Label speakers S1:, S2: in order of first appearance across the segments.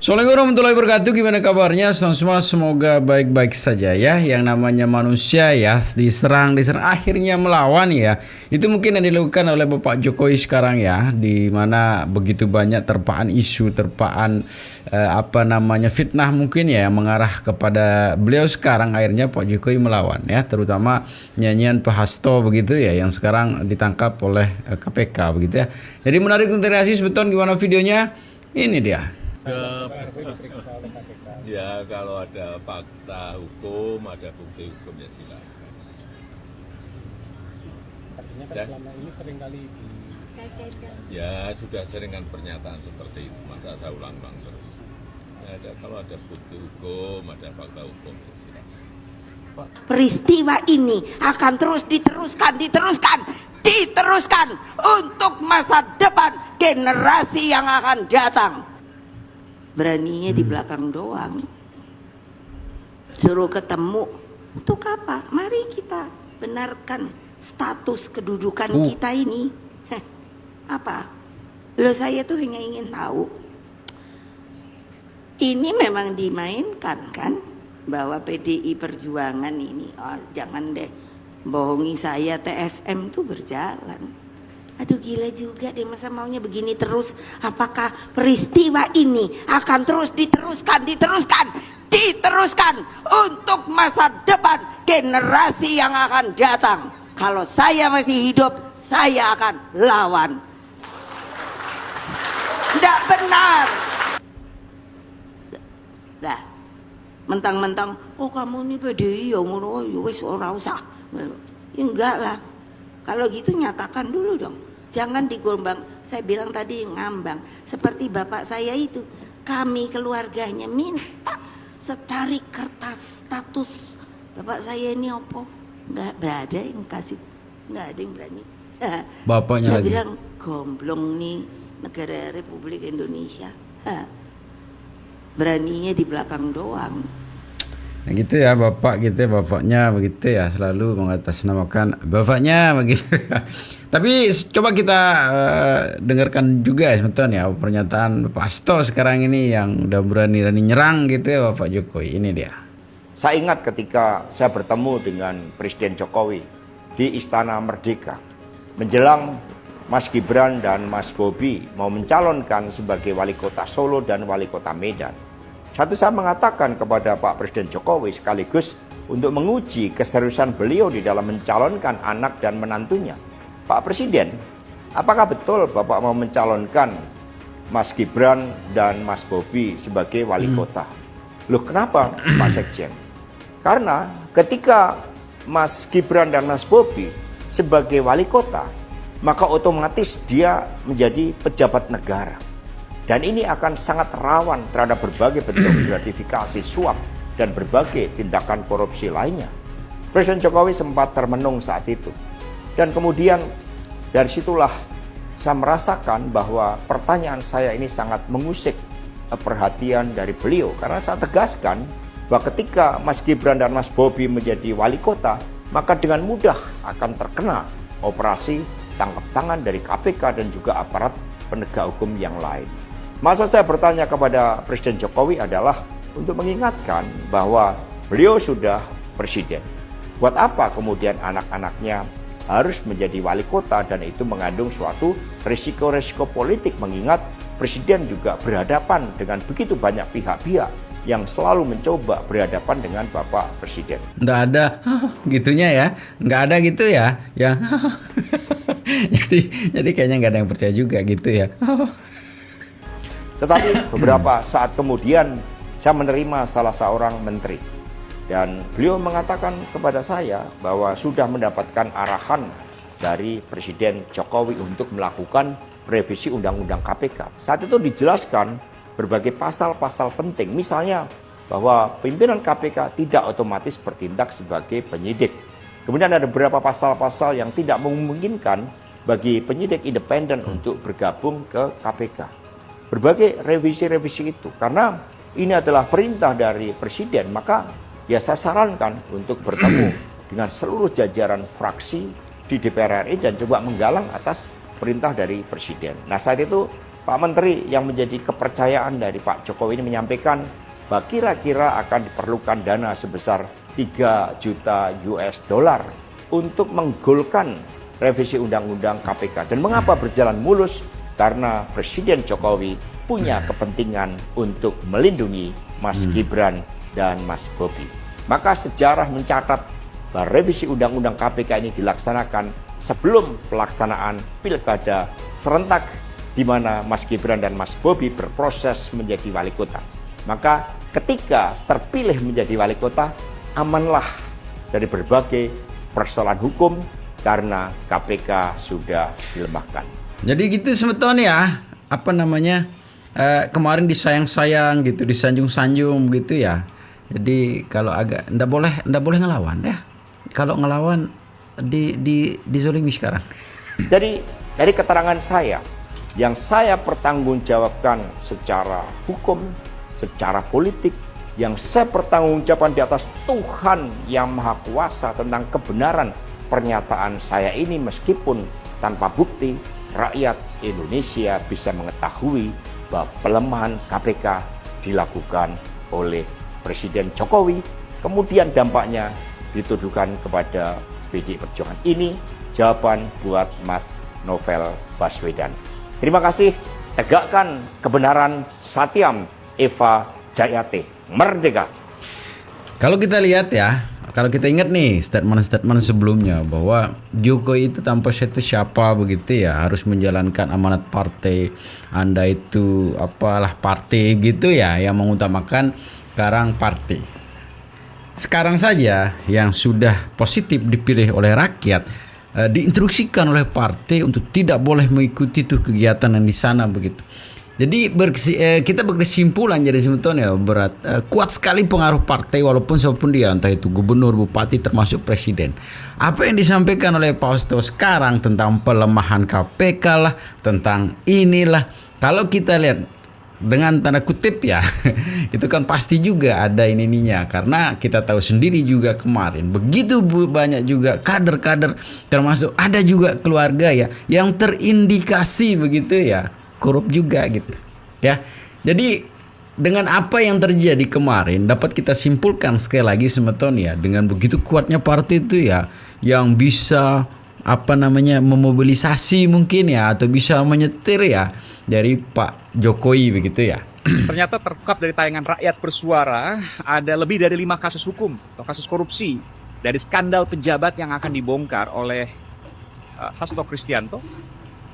S1: Assalamualaikum warahmatullahi wabarakatuh. Gimana kabarnya semua? Semoga baik-baik saja ya. Yang namanya manusia ya diserang akhirnya melawan ya. Itu mungkin yang dilakukan oleh Bapak Jokowi sekarang ya, di mana begitu banyak terpaan isu, terpaan fitnah mungkin ya yang mengarah kepada beliau sekarang. Akhirnya Pak Jokowi melawan ya, terutama nyanyian Pak Hasto begitu ya yang sekarang ditangkap oleh KPK begitu ya. Jadi menarik untuk reaksi sebetul gimana videonya? Ini dia.
S2: Ya kalau ada fakta hukum, ada bukti hukum ya silakan.
S3: Artinya kan selama ini sering kali dikaitkan.
S2: Ya sudah sering kan pernyataan seperti itu, masa saya ulang-ulang terus. Ya, kalau ada bukti hukum, ada fakta hukum ya silakan.
S4: Peristiwa ini akan terus diteruskan untuk masa depan generasi yang akan datang. Beraninya di belakang doang, suruh ketemu untuk apa? Mari kita benarkan status kedudukan kita ini. Apa? Loh, saya tuh hanya ingin tahu, ini memang dimainkan kan, bahwa PDI Perjuangan ini, oh, jangan deh bohongi saya, TSM tuh berjalan. Aduh gila juga deh, masa maunya begini terus? Apakah peristiwa ini akan terus diteruskan untuk masa depan generasi yang akan datang? Kalau saya masih hidup, saya akan lawan. Tidak benar. Nah, mentang-mentang, oh kamu ini PDI ya ngono, wis ora usah. Ya enggak lah. Kalau gitu nyatakan dulu dong. Jangan digombang, saya bilang tadi ngambang. Seperti bapak saya itu, kami keluarganya minta secari kertas status. Bapak saya ini opo? Nggak berada yang kasih, nggak ada yang berani.
S1: Bapaknya
S4: saya
S1: lagi
S4: bilang gomblong nih negara Republik Indonesia. Beraninya di belakang doang.
S1: nah, gitu ya bapak gitu ya, bapaknya begitu ya, selalu mengatasnamakan bapaknya begitu. Tapi coba kita dengarkan juga sebetulnya ya pernyataan Pak Hasto sekarang ini yang udah berani-berani nyerang gitu ya Bapak Jokowi. Ini dia.
S5: Saya ingat ketika saya bertemu dengan Presiden Jokowi di Istana Merdeka menjelang Mas Gibran dan Mas Bobi mau mencalonkan sebagai wali kota Solo dan wali kota Medan. Satu, saya mengatakan kepada Pak Presiden Jokowi sekaligus untuk menguji keseriusan beliau di dalam mencalonkan anak dan menantunya. Pak Presiden, apakah betul Bapak mau mencalonkan Mas Gibran dan Mas Bobi sebagai wali kota? Loh kenapa Pak Sekjen? Karena ketika Mas Gibran dan Mas Bobi sebagai wali kota, maka otomatis dia menjadi pejabat negara. Dan ini akan sangat rawan terhadap berbagai bentuk gratifikasi, suap, dan berbagai tindakan korupsi lainnya. Presiden Jokowi sempat termenung saat itu. Dan kemudian dari situlah saya merasakan bahwa pertanyaan saya ini sangat mengusik perhatian dari beliau. Karena saya tegaskan bahwa ketika Mas Gibran dan Mas Bobi menjadi wali kota, maka dengan mudah akan terkena operasi tangkap tangan dari KPK dan juga aparat penegak hukum yang lain. Maksud saya bertanya kepada Presiden Jokowi adalah untuk mengingatkan bahwa beliau sudah presiden. Buat apa kemudian anak-anaknya harus menjadi wali kota, dan itu mengandung suatu risiko-risiko politik, mengingat presiden juga berhadapan dengan begitu banyak pihak-pihak yang selalu mencoba berhadapan dengan Bapak Presiden.
S1: Nggak ada gitunya ya, nggak ada gitu ya, ya. jadi kayaknya nggak ada yang percaya juga gitu ya.
S5: Tetapi beberapa saat kemudian saya menerima salah seorang menteri dan beliau mengatakan kepada saya bahwa sudah mendapatkan arahan dari Presiden Jokowi untuk melakukan revisi Undang-Undang KPK. Saat itu dijelaskan berbagai pasal-pasal penting, misalnya bahwa pimpinan KPK tidak otomatis bertindak sebagai penyidik. Kemudian ada beberapa pasal-pasal yang tidak memungkinkan bagi penyidik independen untuk bergabung ke KPK. Berbagai revisi-revisi itu, karena ini adalah perintah dari Presiden, maka ya saya sarankan untuk bertemu dengan seluruh jajaran fraksi di DPR RI dan coba menggalang atas perintah dari Presiden. Nah saat itu Pak Menteri yang menjadi kepercayaan dari Pak Jokowi ini menyampaikan bahwa kira-kira akan diperlukan dana sebesar 3 juta US dollar untuk menggolkan revisi Undang-Undang KPK. Dan mengapa berjalan mulus? Karena Presiden Jokowi punya kepentingan untuk melindungi Mas Gibran dan Mas Bobi. Maka sejarah mencatat bahwa revisi Undang-Undang KPK ini dilaksanakan sebelum pelaksanaan Pilkada serentak di mana Mas Gibran dan Mas Bobi berproses menjadi wali kota. Maka ketika terpilih menjadi wali kota, amanlah dari berbagai persoalan hukum karena KPK sudah dilemahkan.
S1: Jadi gitu sebetulnya kemarin disayang-sayang gitu, disanjung-sanjung gitu ya. Jadi kalau agak ndak boleh ngelawan ya. Kalau ngelawan dizolimi sekarang.
S5: Jadi dari keterangan saya yang saya pertanggungjawabkan secara hukum, secara politik, yang saya pertanggungjawabkan di atas Tuhan yang Maha Kuasa tentang kebenaran pernyataan saya ini, meskipun tanpa bukti, rakyat Indonesia bisa mengetahui bahwa pelemahan KPK dilakukan oleh Presiden Jokowi, kemudian dampaknya dituduhkan kepada PDI Perjuangan. Ini jawaban buat Mas Novel Baswedan. Terima kasih, tegakkan kebenaran, Satyam Eva Jayate, merdeka.
S1: Kalau kita lihat ya, kalau kita ingat nih statement-statement sebelumnya bahwa Jokowi itu tanpa siapa begitu ya, harus menjalankan amanat partai. Anda itu apalah partai gitu ya, yang mengutamakan sekarang partai. Sekarang saja yang sudah positif dipilih oleh rakyat diinstruksikan oleh partai untuk tidak boleh mengikuti tuh kegiatan yang di sana begitu. Jadi kita berkesimpulan jadi sebetulnya kuat sekali pengaruh partai walaupun siapapun dia, entah itu gubernur, bupati, termasuk presiden. Apa yang disampaikan oleh Pak Hasto sekarang tentang pelemahan KPK lah, tentang inilah, kalau kita lihat dengan tanda kutip ya, itu kan pasti juga ada ininya, karena kita tahu sendiri juga kemarin begitu banyak juga kader-kader, termasuk ada juga keluarga ya yang terindikasi begitu ya korup juga gitu ya. Jadi dengan apa yang terjadi kemarin dapat kita simpulkan sekali lagi sebetulnya, dengan begitu kuatnya partai itu ya, yang bisa memobilisasi mungkin ya, atau bisa menyetir ya dari Pak Jokowi begitu ya.
S6: Ternyata terungkap dari tayangan Rakyat Bersuara ada lebih dari 5 kasus hukum atau kasus korupsi dari skandal pejabat yang akan dibongkar oleh Hasto Kristianto,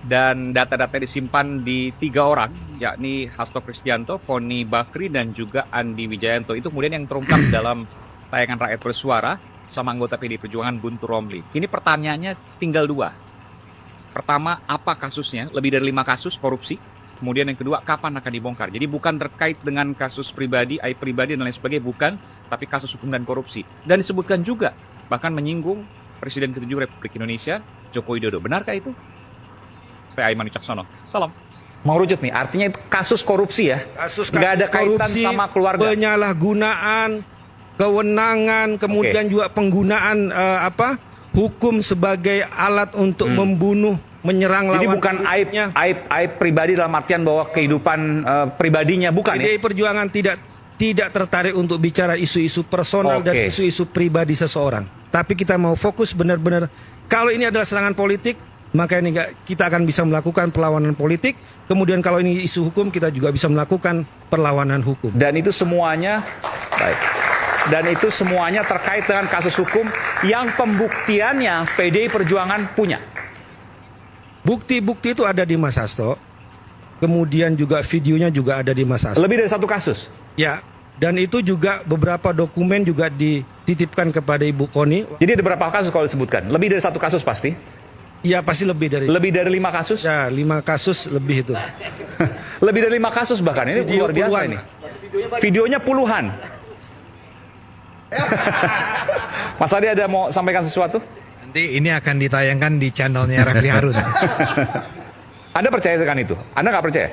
S6: dan data-data disimpan di 3 orang, yakni Hasto Kristianto, Poni Bakri, dan juga Andi Wijayanto. Itu kemudian yang terungkap dalam tayangan Rakyat Bersuara sama anggota PDI Perjuangan Guntur Romli. Kini pertanyaannya tinggal 2. Pertama, apa kasusnya? Lebih dari 5 kasus korupsi. Kemudian yang kedua, kapan akan dibongkar? Jadi bukan terkait dengan kasus pribadi, aib pribadi dan lain sebagainya, bukan, tapi kasus hukum dan korupsi. Dan disebutkan juga, bahkan menyinggung Presiden ke-7 Republik Indonesia, Joko Widodo. Benarkah itu? Saya Aiman Wicaksono. Salam. Mau rujuk nih, artinya itu kasus korupsi ya? Nggak ada kaitan sama keluarga?
S7: Penyalahgunaan kewenangan, kemudian juga penggunaan hukum sebagai alat untuk membunuh, menyerang lawan.
S6: Jadi bukan aib pribadi dalam artian bahwa kehidupan pribadinya, bukan
S7: PDI Perjuangan tidak tertarik untuk bicara isu-isu personal dan isu-isu pribadi seseorang. Tapi kita mau fokus benar-benar, kalau ini adalah serangan politik, maka ini kita akan bisa melakukan perlawanan politik. Kemudian kalau ini isu hukum, kita juga bisa melakukan perlawanan hukum.
S6: Dan itu semuanya baik. Dan itu semuanya terkait dengan kasus hukum yang pembuktiannya PDI Perjuangan punya.
S7: Bukti-bukti itu ada di Mas Hasto. Kemudian juga videonya juga ada di Mas Hasto.
S6: Lebih dari 1 kasus?
S7: Ya, dan itu juga beberapa dokumen juga dititipkan kepada Ibu Koni.
S6: Jadi ada berapa kasus kalau disebutkan? Lebih dari 1 kasus pasti?
S7: Ya pasti lebih dari.
S6: Lebih dari 5 kasus?
S7: Ya, 5 kasus lebih itu.
S6: Lebih dari 5 kasus bahkan, ini luar biasa puluhan. Ini. Videonya puluhan. Mas Adi ada mau sampaikan sesuatu?
S8: Nanti ini akan ditayangkan di channelnya Refli Harun.
S6: Anda percaya dengan itu? Anda nggak percaya?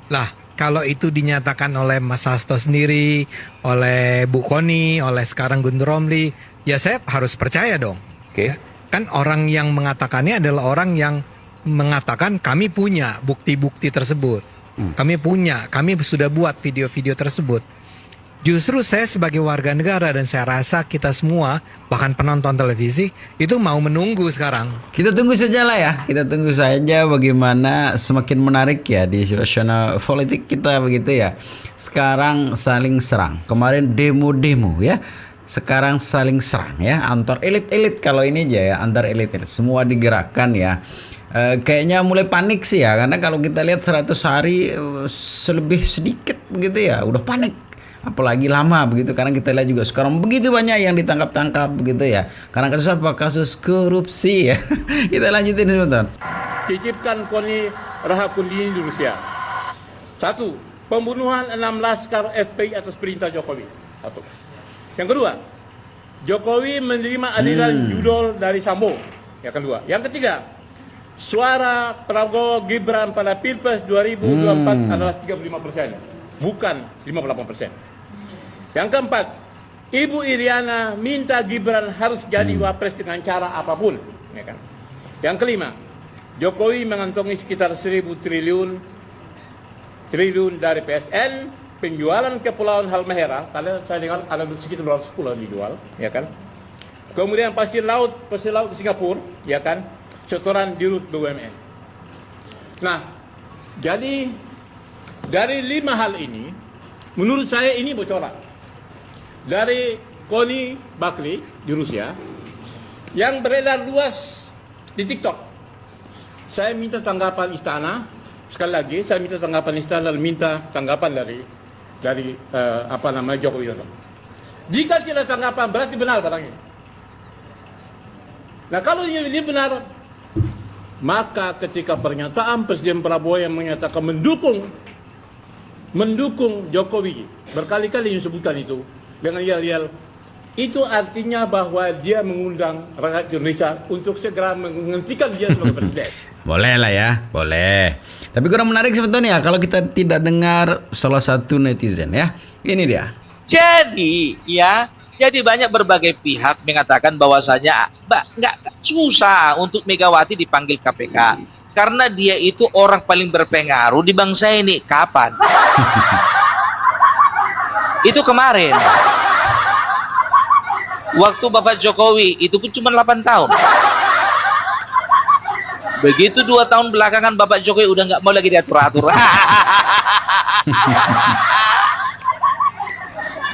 S8: Lah, kalau itu dinyatakan oleh Mas Hasto sendiri, oleh Bu Koni, oleh sekarang Guntur Romli, ya saya harus percaya dong.
S6: Oke.
S8: Kan orang yang mengatakannya adalah orang yang mengatakan kami punya bukti-bukti tersebut. Kami sudah buat video-video tersebut. Justru saya sebagai warga negara dan saya rasa kita semua, bahkan penonton televisi, itu mau menunggu sekarang.
S1: Kita tunggu saja lah ya. Kita tunggu saja bagaimana semakin menarik ya di suasana politik kita begitu ya. Sekarang saling serang. Kemarin demo-demo ya. Sekarang saling serang ya. Antar elit-elit kalau ini aja ya. Antar elit-elit. Semua digerakkan ya. Kayaknya mulai panik sih ya. Karena kalau kita lihat 100 hari selebih sedikit begitu ya. Udah panik. Apalagi lama begitu, karena kita lihat juga sekarang begitu banyak yang ditangkap-tangkap begitu ya. Karena kasus apa? Kasus korupsi ya. Kita lanjutin sebentar.
S3: Titipkan KONI Rahapundini di Rusia. 1. Pembunuhan 6 laskar FPI atas perintah Jokowi. 1. Yang kedua, Jokowi menerima aliran judol dari Sambo. Yang kedua. Yang ketiga, suara Prabowo Gibran pada Pilpres 2024 adalah 35%, bukan 58%. Yang keempat, Ibu Iriana minta Gibran harus jadi wapres dengan cara apapun. Ya kan? Yang kelima, Jokowi mengantongi sekitar 1.000 triliun dari PSN, penjualan Kepulauan Halmahera, karena saya dengar ada sekitar 200 pulau dijual, ya kan? Kemudian pasir laut ke Singapura, ya kan? Setoran dirut BUMN. Nah, jadi dari 5 hal ini, menurut saya ini bocoran dari KONI Bakri di Rusia yang beredar luas di TikTok. Saya minta tanggapan istana, sekali lagi saya minta tanggapan istana dan minta tanggapan dari Joko Widodo. Jika tidak tanggapan berarti benar barang ini. Nah, kalau ini benar, maka ketika pernyataan Presiden Prabowo yang menyatakan mendukung Jokowi, berkali-kali disebutkan itu dengan yel-yel, itu artinya bahwa dia mengundang rakyat Indonesia untuk segera menghentikan dia sebagai presiden.
S1: Boleh lah ya, boleh. Tapi kurang menarik sebetulnya kalau kita tidak dengar salah satu netizen ya. Ini dia.
S9: Jadi banyak berbagai pihak mengatakan bahwasanya nggak susah untuk Megawati dipanggil KPK karena dia itu orang paling berpengaruh di bangsa ini. Kapan? Itu kemarin. Waktu Bapak Jokowi itu pun cuma 8 tahun. Begitu 2 tahun belakangan Bapak Jokowi udah nggak mau lagi diatur-atur.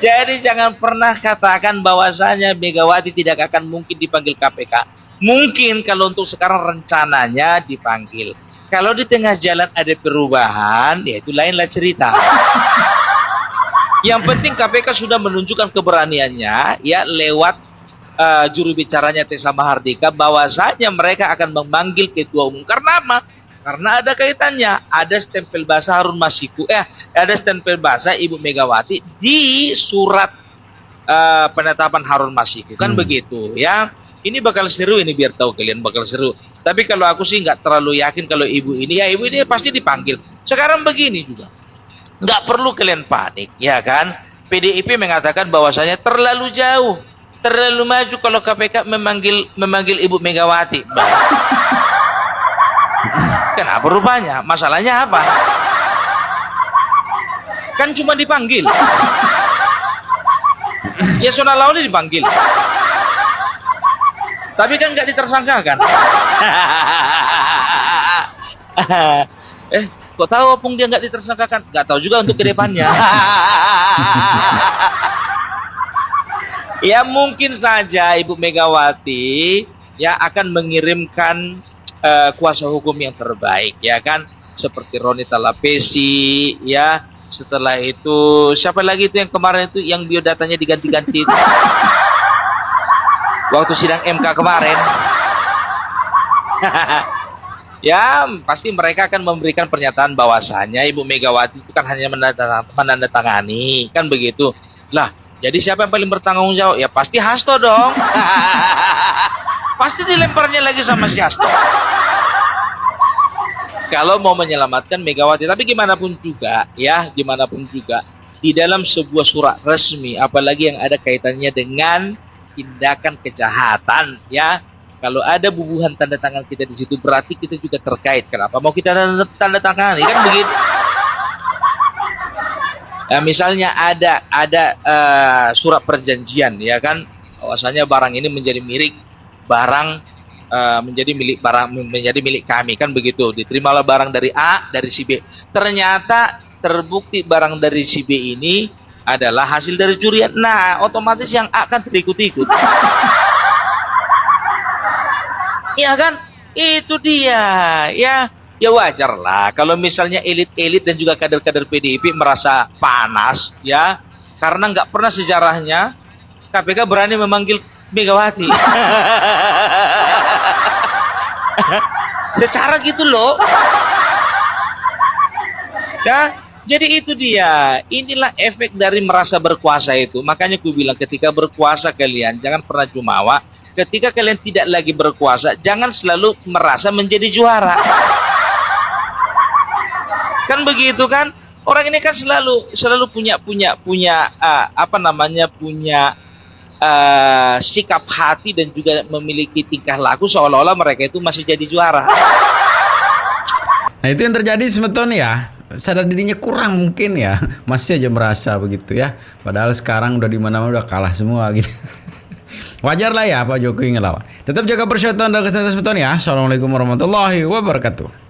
S9: Jadi jangan pernah katakan bahwasanya Megawati tidak akan mungkin dipanggil KPK. Mungkin kalau untuk sekarang rencananya dipanggil. Kalau di tengah jalan ada perubahan, ya itu lainlah cerita. Yang penting KPK sudah menunjukkan keberaniannya ya lewat juru bicaranya Tessa Mahardika bahwasanya mereka akan memanggil ketua umum. Karena apa? Karena ada kaitannya, ada stempel basah Harun Masiku, ada stempel basah Ibu Megawati di surat penetapan Harun Masiku, kan begitu ya. Ini bakal seru ini, biar tahu kalian bakal seru. Tapi kalau aku sih nggak terlalu yakin kalau ibu ini pasti dipanggil. Sekarang begini juga, nggak perlu kalian panik, ya kan? PDIP mengatakan bahwasanya terlalu jauh, terlalu maju kalau KPK memanggil Ibu Megawati. Kenapa rupanya? Masalahnya apa? Kan cuma dipanggil. Yasona Lawli dipanggil. Tapi kan nggak ditersangkakan. Kok tahu opung dia nggak ditersangkakan? Nggak tahu juga untuk kedepannya. Ya mungkin saja Ibu Megawati ya akan mengirimkan kuasa hukum yang terbaik, ya kan, seperti Roni Talapesi, ya. Setelah itu siapa lagi itu yang kemarin itu yang biodatanya diganti-ganti itu? Waktu sidang MK kemarin. Ya pasti mereka akan memberikan pernyataan bahwasannya Ibu Megawati itu kan hanya menandatangani, kan begitu lah. Jadi siapa yang paling bertanggung jawab? Ya pasti Hasto dong. Pasti dilemparnya lagi sama si Hasto. Kalau mau menyelamatkan Megawati, tapi gimana pun juga, ya, gimana pun juga di dalam sebuah surat resmi, apalagi yang ada kaitannya dengan tindakan kejahatan, ya. Kalau ada bubuhan tanda tangan kita di situ, berarti kita juga terkait. Kenapa mau kita tanda tangan? Kan begitu. Misalnya ada surat perjanjian, ya kan, bahwasanya barang ini menjadi milik menjadi milik kami, kan begitu. Diterimalah barang dari A dari si B. Ternyata terbukti barang dari si B ini adalah hasil dari curian. Nah, otomatis yang A kan terikut-ikut. Iya kan? Itu dia, ya. Ya wajar lah kalau misalnya elit-elit dan juga kader-kader PDIP merasa panas, ya, karena nggak pernah sejarahnya KPK berani memanggil Megawati. Secara gitu loh. Ya, jadi itu dia. Inilah efek dari merasa berkuasa itu. Makanya aku bilang ketika berkuasa kalian jangan pernah jumawa. Ketika kalian tidak lagi berkuasa, jangan selalu merasa menjadi juara. Kan begitu kan? Orang ini kan selalu punya sikap hati dan juga memiliki tingkah laku seolah-olah mereka itu masih jadi juara.
S1: Nah itu yang terjadi sebetulnya ya. Sadar dirinya kurang mungkin ya. Masih aja merasa begitu ya. Padahal sekarang udah di mana-mana udah kalah semua gitu. Wajar lah ya Pak Jokowi ngelawan. Tetap jaga persatuan dan kesehatan sebetulnya ya. Assalamualaikum warahmatullahi wabarakatuh.